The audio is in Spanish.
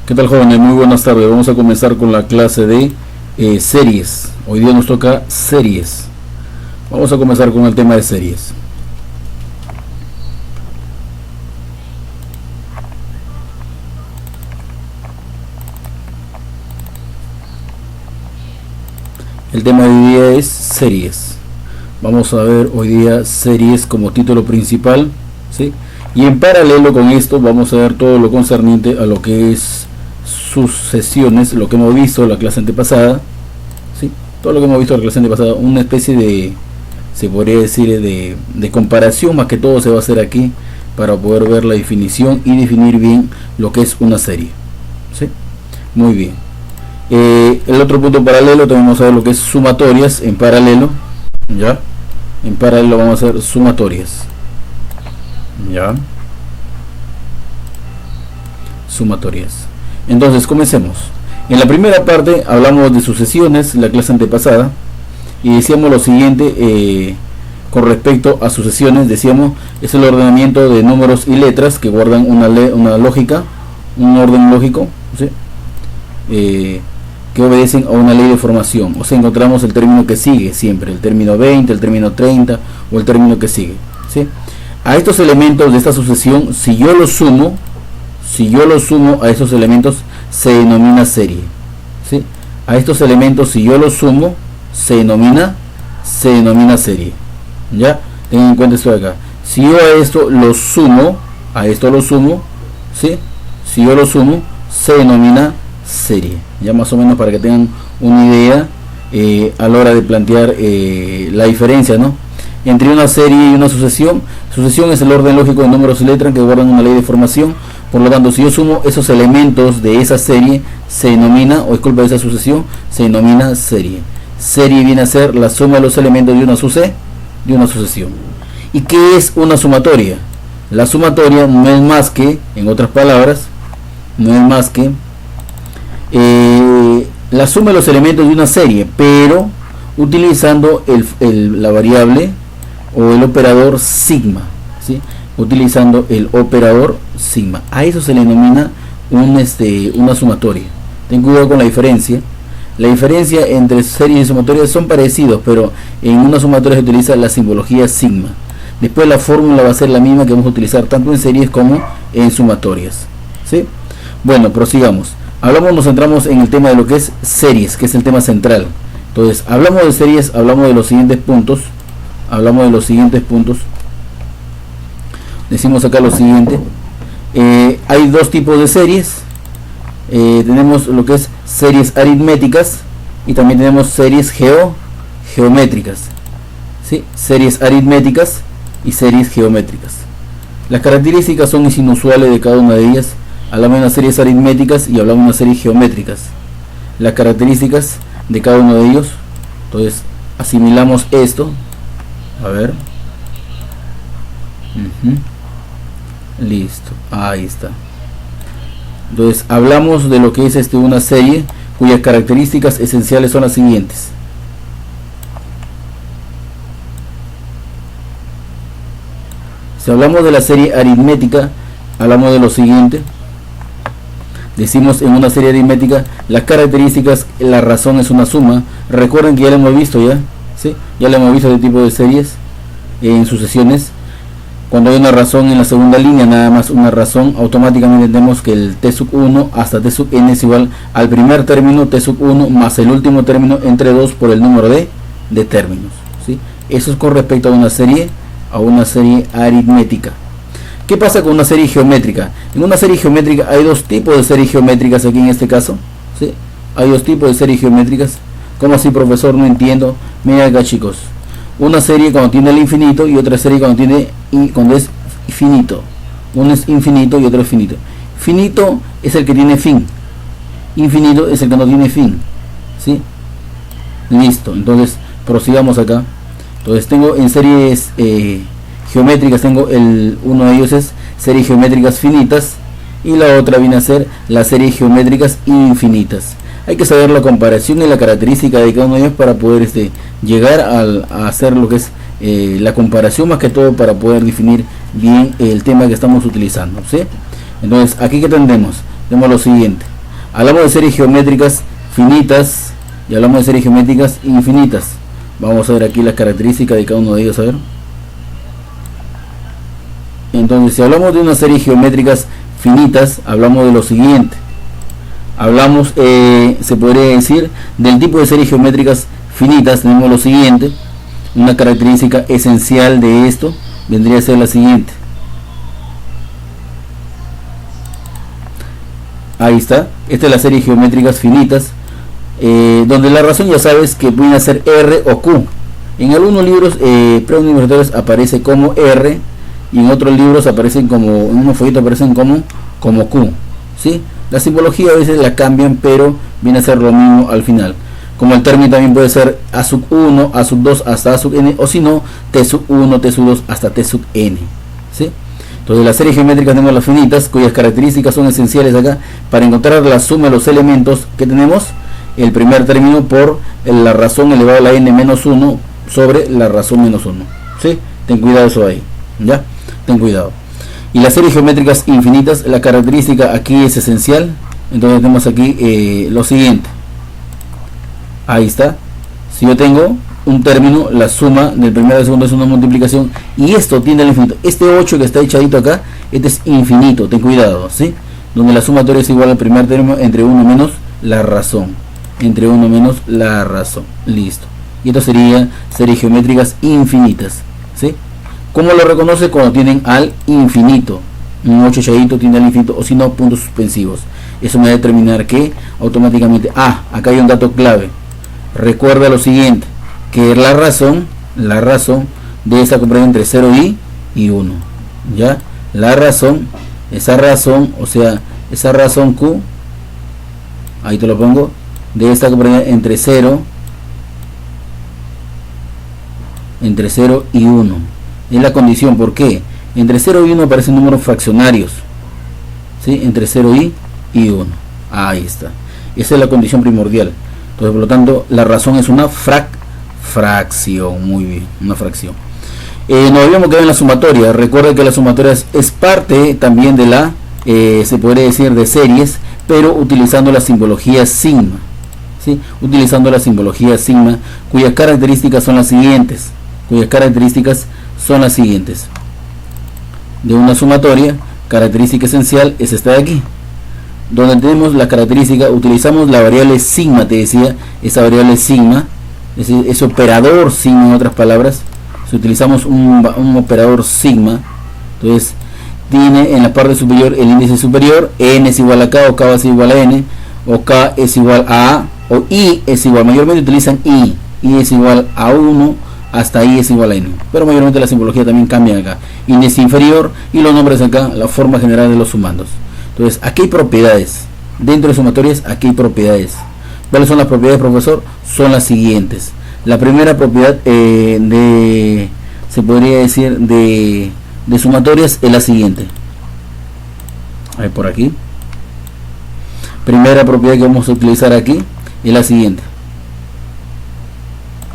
¿Qué tal, jóvenes? Muy buenas tardes. Vamos a comenzar con la clase de series. Hoy día nos toca series. Vamos a comenzar con el tema de series. El tema de hoy día es series. Vamos a ver hoy día series como título principal, ¿sí? Y en paralelo con esto vamos a ver todo lo concerniente a lo que es sucesiones, lo que hemos visto en la clase antepasada, ¿sí? Todo lo que hemos visto en la clase antepasada, una especie de, se podría decir, de comparación, más que todo se va a hacer aquí para poder ver la definición y definir bien lo que es una serie, ¿sí? Muy bien. El otro punto paralelo también vamos a ver lo que es sumatorias en paralelo, ¿ya? En paralelo vamos a hacer sumatorias, ¿ya? Sumatorias. Entonces comencemos. En la primera parte hablamos de sucesiones, la clase antepasada, y decíamos lo siguiente con respecto a sucesiones. Decíamos, es el ordenamiento de números y letras que guardan una lógica, un orden lógico, ¿sí? Que obedecen a una ley de formación. O sea, encontramos el término que sigue siempre, el término 20, el término 30 o el término que sigue, ¿sí? A estos elementos de esta sucesión, si yo los sumo a esos elementos, se denomina serie, ¿sí? A estos elementos, si yo los sumo, se denomina serie, ¿ya? Tengan en cuenta esto de acá. Si yo a esto lo sumo, ¿sí? Si yo lo sumo, se denomina serie, ya más o menos para que tengan una idea a la hora de plantear la diferencia, ¿no?, entre una serie y una sucesión. Sucesión es el orden lógico de números y letras que guardan una ley de formación. Por lo tanto, si yo sumo esos elementos de esa serie, se denomina, o disculpa, de esa sucesión, se denomina serie. Serie viene a ser la suma de los elementos de una sucesión. ¿Y qué es una sumatoria? La sumatoria no es más que, en otras palabras, no es más que la suma de los elementos de una serie, pero utilizando la variable o el operador sigma, ¿sí? Utilizando el operador sigma. A eso se le denomina una sumatoria. Ten cuidado con la diferencia. La diferencia entre series y sumatorias son parecidos, pero en una sumatoria se utiliza la simbología sigma. Después la fórmula va a ser la misma que vamos a utilizar tanto en series como en sumatorias, ¿sí? Bueno, prosigamos. Nos centramos en el tema de lo que es series, que es el tema central. Entonces, hablamos de series, hablamos de los siguientes puntos. Decimos acá lo siguiente. Hay dos tipos de series. Tenemos lo que es series aritméticas y también tenemos series geométricas, ¿sí? Series aritméticas y series geométricas. Las características son inusuales de cada una de ellas. Hablamos de unas series aritméticas y hablamos de unas series geométricas. Las características de cada uno de ellos. Entonces asimilamos esto. A ver. Listo. Ahí está. Entonces hablamos de lo que es una serie cuyas características esenciales son las siguientes. Si hablamos de la serie aritmética, hablamos de lo siguiente. Decimos en una serie aritmética las características, la razón es una suma. Recuerden que ya lo hemos visto ¿sí? Ya lo hemos visto de tipo de series en sucesiones. Cuando hay una razón en la segunda línea, nada más una razón, automáticamente tenemos que el t sub 1 hasta t sub n es igual al primer término t sub 1 más el último término entre 2 por el número de términos, ¿sí? Eso es con respecto a una serie aritmética. ¿Qué pasa con una serie geométrica? En una serie geométrica hay dos tipos de series geométricas aquí en este caso, ¿sí? Hay dos tipos de series geométricas. ¿Cómo así, profesor? No entiendo. Mira acá, chicos. Una serie cuando tiene el infinito y otra serie cuando es finito. Uno es infinito y otro es finito. Finito es el que tiene fin. Infinito es el que no tiene fin, ¿sí? Listo. Entonces, prosigamos acá. Entonces, tengo en series geométricas, uno de ellos es series geométricas finitas y la otra viene a ser las series geométricas infinitas. Hay que saber la comparación y la característica de cada uno de ellos para poder llegar a hacer lo que es la comparación, más que todo para poder definir bien el tema que estamos utilizando, ¿sí? Entonces, aquí que tendremos lo siguiente. Hablamos de series geométricas finitas y hablamos de series geométricas infinitas. Vamos a ver aquí las características de cada uno de ellos, a ver. Entonces, si hablamos de unas series geométricas finitas, hablamos de lo siguiente. Hablamos, se podría decir, del tipo de series geométricas finitas. Tenemos lo siguiente. Una característica esencial de esto vendría a ser la siguiente. Ahí está. Esta es la serie geométricas finitas, donde la razón ya sabes que pueden ser R o Q. En algunos libros preuniversitarios aparece como R, y en otros libros aparecen como, en unos folletos aparecen como Q, ¿sí? La simbología a veces la cambian, pero viene a ser lo mismo al final. Como el término también puede ser A sub 1, A sub 2 hasta A sub n, o si no, T sub 1, T sub 2 hasta T sub n, ¿sí? Entonces las series geométricas tenemos las finitas, cuyas características son esenciales acá para encontrar la suma de los elementos que tenemos. El primer término por la razón elevado a la n menos 1 sobre la razón menos 1, ¿sí? Ten cuidado eso ahí, ¿ya? Ten cuidado. Y las series geométricas infinitas, la característica aquí es esencial. Entonces tenemos aquí lo siguiente. Ahí está. Si yo tengo un término, la suma del primero y del segundo es una multiplicación, y esto tiende al infinito. Este 8 que está echadito acá, este es infinito, ten cuidado, ¿sí? Donde la sumatoria es igual al primer término entre 1 menos la razón. Entre 1 menos la razón. Listo. Y esto sería series geométricas infinitas, ¿sí? ¿Cómo lo reconoce? Cuando tienen al infinito. Un 8 echadito tiende al infinito, o si no, puntos suspensivos. Eso me va a determinar que automáticamente, acá hay un dato clave. Recuerda lo siguiente, que la razón debe estar comprendida entre 0 y 1, ¿ya? La razón, esa razón, o sea, esa razón Q, ahí te lo pongo, debe estar comprendida entre 0 y 1. Es la condición. ¿Por qué? Entre 0 y 1 aparecen números fraccionarios, ¿sí? Entre 0 y 1. Ahí está. Esa es la condición primordial. Entonces, por lo tanto, la razón es una fracción. Muy bien, una fracción. Nos habíamos quedado en la sumatoria. Recuerda que la sumatoria es parte también de la, se podría decir, de series, pero utilizando la simbología sigma, ¿sí? Utilizando la simbología sigma, cuyas características son las siguientes. De una sumatoria, característica esencial es esta de aquí, donde tenemos la característica, utilizamos la variable sigma, te decía, esa variable sigma, ese operador sigma, en otras palabras, si utilizamos un operador sigma, entonces tiene en la parte superior el índice superior, n es igual a k, o k es igual a n, o k es igual a a, o i es igual, mayormente utilizan i es igual a 1, hasta i es igual a n, pero mayormente la simbología también cambia acá, índice inferior, y los nombres acá, la forma general de los sumandos. Entonces, aquí hay propiedades, dentro de sumatorias, aquí hay propiedades. ¿Cuáles son las propiedades, profesor? Son las siguientes. La primera propiedad se podría decir, de sumatorias es la siguiente. Ahí por aquí. Primera propiedad que vamos a utilizar aquí es la siguiente.